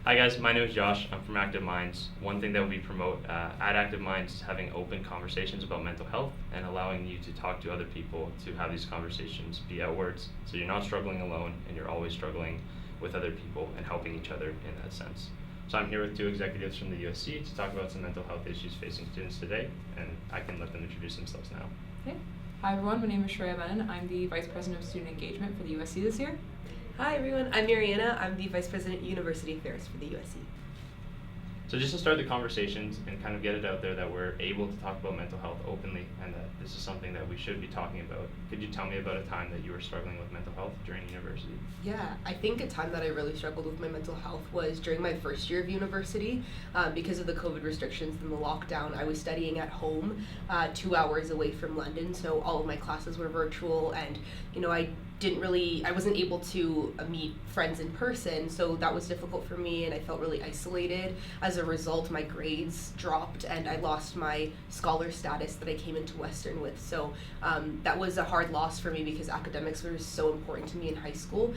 Hi guys, my name is Josh. I'm from Active Minds. One thing that we promote at Active Minds is having open conversations about mental health and allowing you to talk to other people to have these conversations be outwards, so you're not struggling alone and you're always struggling with other people and helping each other in that sense. So I'm here with two executives from the USC to talk about some mental health issues facing students today, and I can let them introduce themselves now. Okay. Hi everyone, my name is Shreya Menon. I'm the Vice President of Student Engagement for the USC this year. Hi everyone, I'm Mariana. I'm the Vice President University Affairs for the USC. So just to start the conversations and kind of get it out there that we're able to talk about mental health openly and that this is something that we should be talking about, could you tell me about a time that you were struggling with mental health during university? Yeah, I think a time that I really struggled with my mental health was during my first year of university. Because of the COVID restrictions and the lockdown, I was studying at home 2 hours away from London, so all of my classes were virtual, and I wasn't able to meet friends in person, so that was difficult for me, and I felt really isolated. As a result, my grades dropped and I lost my scholar status that I came into Western with, so that was a hard loss for me because academics were so important to me in high school,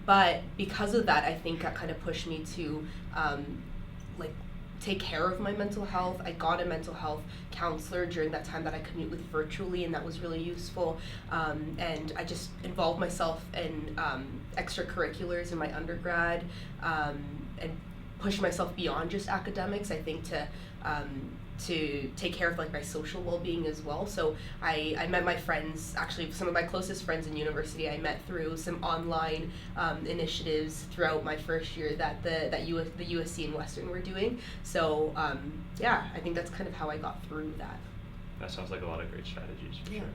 but because of that, I think that kind of pushed me to take care of my mental health. I got a mental health counselor during that time that I commute with virtually, and that was really useful. And I just involved myself in extracurriculars in my undergrad, and pushed myself beyond just academics, I think, to take care of my social well-being as well. So I met my friends, actually some of my closest friends in university I met through some online initiatives throughout my first year that the USC and Western were doing. So I think that's kind of how I got through that. That sounds like a lot of great strategies for Yeah. sure.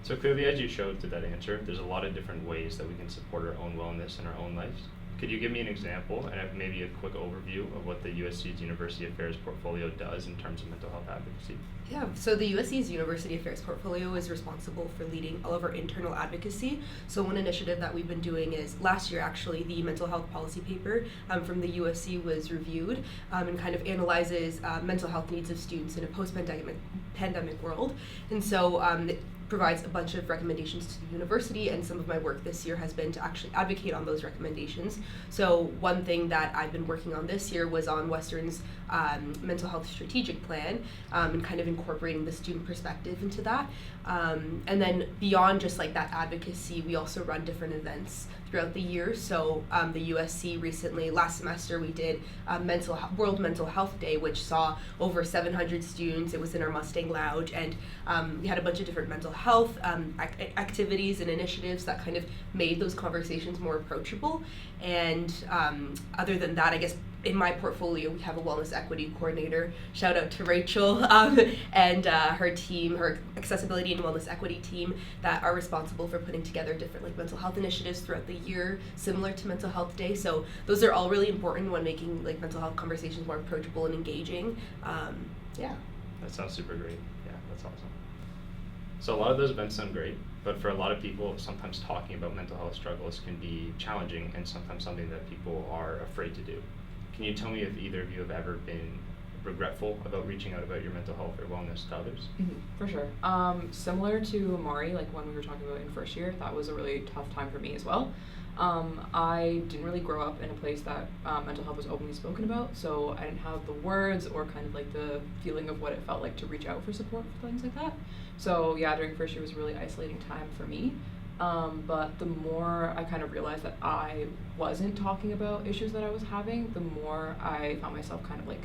So clearly, as you showed through that answer, there's a lot of different ways that we can support our own wellness in our own lives. Could you give me an example and maybe a quick overview of what the USC's University Affairs portfolio does in terms of mental health advocacy? Yeah, so the USC's University Affairs portfolio is responsible for leading all of our internal advocacy. So one initiative that we've been doing is, last year actually, the mental health policy paper from the USC was reviewed and kind of analyzes mental health needs of students in a post-pandemic world. And so it provides a bunch of recommendations to the university, and some of my work this year has been to actually advocate on those recommendations. So one thing that I've been working on this year was on Western's mental health strategic plan, and kind of incorporating the student perspective into that. And then beyond just that advocacy, we also run different events throughout the year. So the USC recently, last semester, we did World Mental Health Day, which saw over 700 students. It was in our Mustang Lounge, and we had a bunch of different mental health activities and initiatives that kind of made those conversations more approachable. And other than that, I guess in my portfolio, we have a wellness equity coordinator. Shout out to Rachel and her team, her accessibility and wellness equity team, that are responsible for putting together different mental health initiatives throughout the year, similar to Mental Health Day. So those are all really important when making mental health conversations more approachable and engaging. That sounds super great. Yeah, that's awesome. So a lot of those events sound great, but for a lot of people, sometimes talking about mental health struggles can be challenging and sometimes something that people are afraid to do. Can you tell me if either of you have ever been regretful about reaching out about your mental health or wellness to others? Mm-hmm, for sure. Similar to Mari, when we were talking about in first year, that was a really tough time for me as well. I didn't really grow up in a place that mental health was openly spoken about, so I didn't have the words or kind of the feeling of what it felt like to reach out for support for things like that. So yeah, during first year was a really isolating time for me. But the more I kind of realized that I wasn't talking about issues that I was having, the more I found myself kind of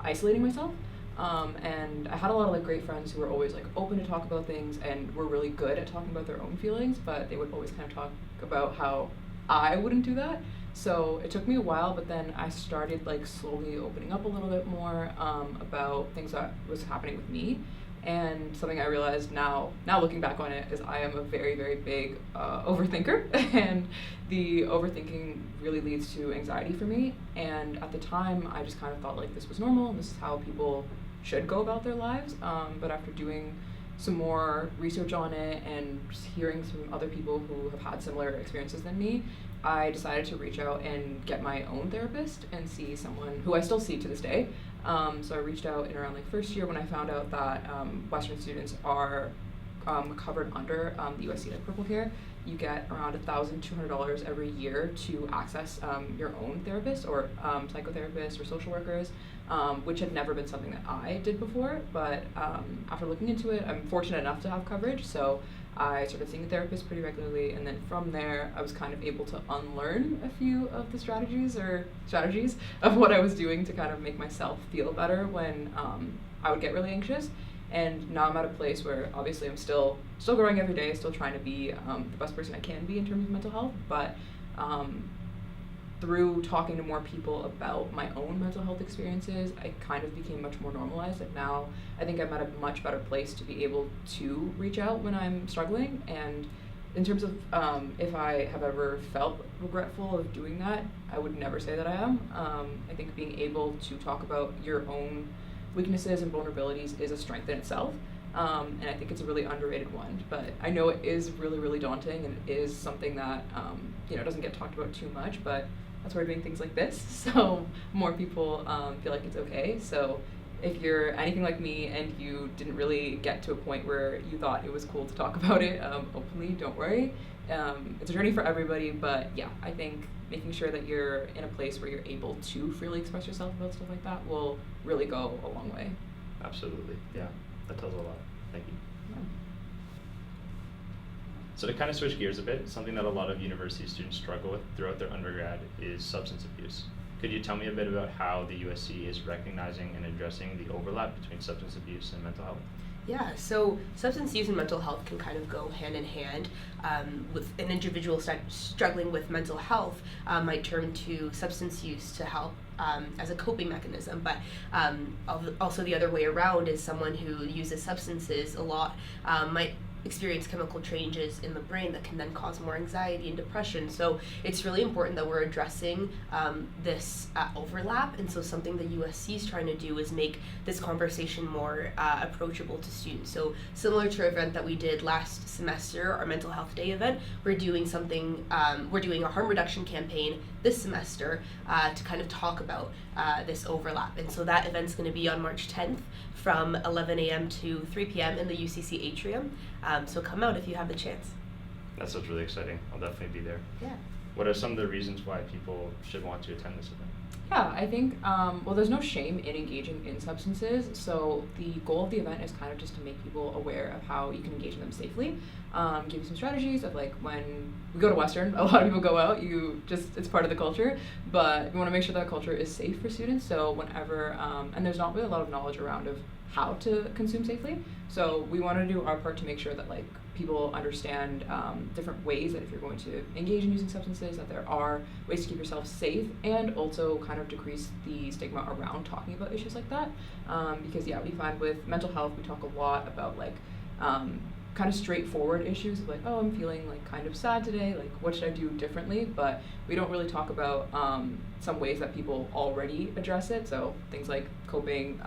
isolating myself. And I had a lot of great friends who were always open to talk about things and were really good at talking about their own feelings, but they would always kind of talk about how I wouldn't do that. So it took me a while, but then I started slowly opening up a little bit more about things that was happening with me. And something I realized now looking back on it, is I am a very, very big overthinker, and the overthinking really leads to anxiety for me. And at the time, I just kind of thought this was normal, and this is how people should go about their lives. But after doing some more research on it and just hearing from other people who have had similar experiences than me, I decided to reach out and get my own therapist and see someone who I still see to this day. So I reached out in around first year when I found out that Western students are covered under the USC Purple Care, you get around $1,200 every year to access your own therapist or psychotherapists or social workers, which had never been something that I did before. But after looking into it, I'm fortunate enough to have coverage, so I started seeing a therapist pretty regularly, and then from there, I was kind of able to unlearn a few of the strategies of what I was doing to kind of make myself feel better when I would get really anxious. And now I'm at a place where obviously I'm still growing every day, still trying to be the best person I can be in terms of mental health, but through talking to more people about my own mental health experiences, I kind of became much more normalized, and now I think I'm at a much better place to be able to reach out when I'm struggling. And in terms of if I have ever felt regretful of doing that, I would never say that I am. I think being able to talk about your own weaknesses and vulnerabilities is a strength in itself, and I think it's a really underrated one. But I know it is really, really daunting, and it is something that doesn't get talked about too much, but that's why we're doing things like this, so more people feel like it's okay. So if you're anything like me and you didn't really get to a point where you thought it was cool to talk about it openly, don't worry. It's a journey for everybody, but yeah, I think making sure that you're in a place where you're able to freely express yourself about stuff like that will really go a long way. Absolutely, yeah, that tells a lot. Thank you. Yeah. So to kind of switch gears a bit, something that a lot of university students struggle with throughout their undergrad is substance abuse. Could you tell me a bit about how the USC is recognizing and addressing the overlap between substance abuse and mental health? Yeah, so substance use and mental health can kind of go hand in hand. With an individual struggling with mental health might turn to substance use to help as a coping mechanism, but also the other way around is someone who uses substances a lot might experience chemical changes in the brain that can then cause more anxiety and depression. So it's really important that we're addressing this overlap, and so something the USC is trying to do is make this conversation more approachable to students. So similar to our event that we did last semester, our mental health day event, we're doing a harm reduction campaign this semester to kind of talk about this overlap. And so that event's going to be on March 10th from 11 a.m. to 3 p.m. in the UCC Atrium. So come out if you have the chance. That sounds really exciting. I'll definitely be there. Yeah. What are some of the reasons why people should want to attend this event? Yeah, I think, there's no shame in engaging in substances, so the goal of the event is kind of just to make people aware of how you can engage in them safely, give you some strategies of like when we go to Western, a lot of people go out, it's part of the culture, but we want to make sure that culture is safe for students, so whenever, and there's not really a lot of knowledge around of how to consume safely, so we want to do our part to make sure that like people understand different ways that if you're going to engage in using substances, that there are ways to keep yourself safe and also kind of decrease the stigma around talking about issues like that. Because yeah, we find with mental health, we talk a lot about like kind of straightforward issues of like, oh, I'm feeling like kind of sad today, like what should I do differently? But we don't really talk about some ways that people already address it. So things like coping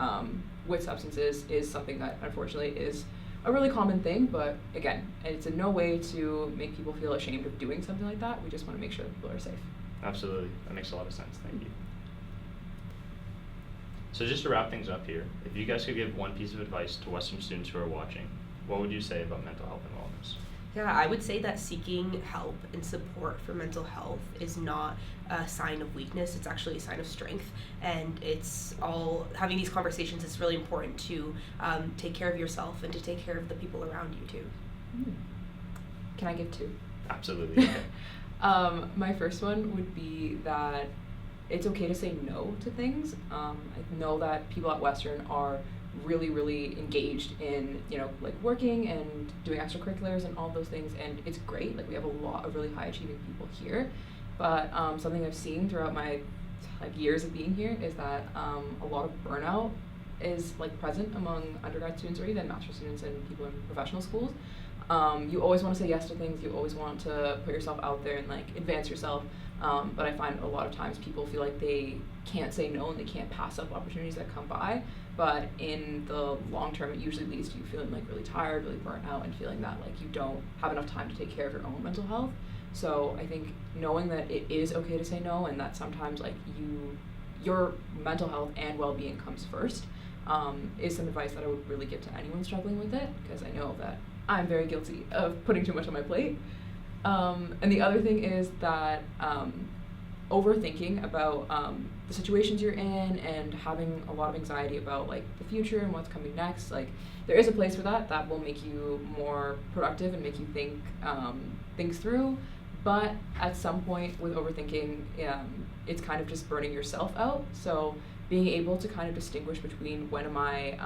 with substances is something that unfortunately is a really common thing, but again, it's in no way to make people feel ashamed of doing something like that. We just want to make sure that people are safe. Absolutely, that makes a lot of sense, thank you. So just to wrap things up here, if you guys could give one piece of advice to Western students who are watching, what would you say about mental health and wellness? Yeah, I would say that seeking help and support for mental health is not a sign of weakness, it's actually a sign of strength. And it's all, having these conversations is really important to take care of yourself and to take care of the people around you too. Can I give two? Absolutely, okay. My first one would be that it's okay to say no to things. I know that people at Western are really, really engaged in, like working and doing extracurriculars and all those things, and it's great. Like we have a lot of really high achieving people here, but something I've seen throughout my years of being here is that a lot of burnout is like present among undergrad students or even master's students and people in professional schools. You always want to say yes to things, you always want to put yourself out there and like advance yourself, but I find a lot of times people feel like they can't say no and they can't pass up opportunities that come by, but in the long term it usually leads to you feeling like really tired, really burnt out, and feeling that like you don't have enough time to take care of your own mental health. So I think knowing that it is okay to say no, and that sometimes like your mental health and well-being comes first, is some advice that I would really give to anyone struggling with it, because I know that I'm very guilty of putting too much on my plate. And the other thing is that overthinking about the situations you're in and having a lot of anxiety about like the future and what's coming next, like there is a place for that will make you more productive and make you think things through. But at some point with overthinking, it's kind of just burning yourself out. So being able to kind of distinguish between when am I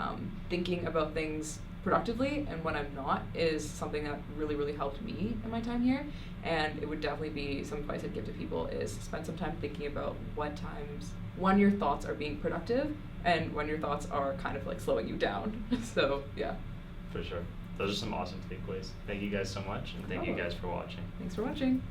thinking about things productively and when I'm not is something that really, really helped me in my time here. And it would definitely be some advice I'd give to people is spend some time thinking about when your thoughts are being productive and when your thoughts are kind of like slowing you down. So yeah. For sure. Those are some awesome takeaways. Thank you guys so much, and thank you guys for watching. Thanks for watching.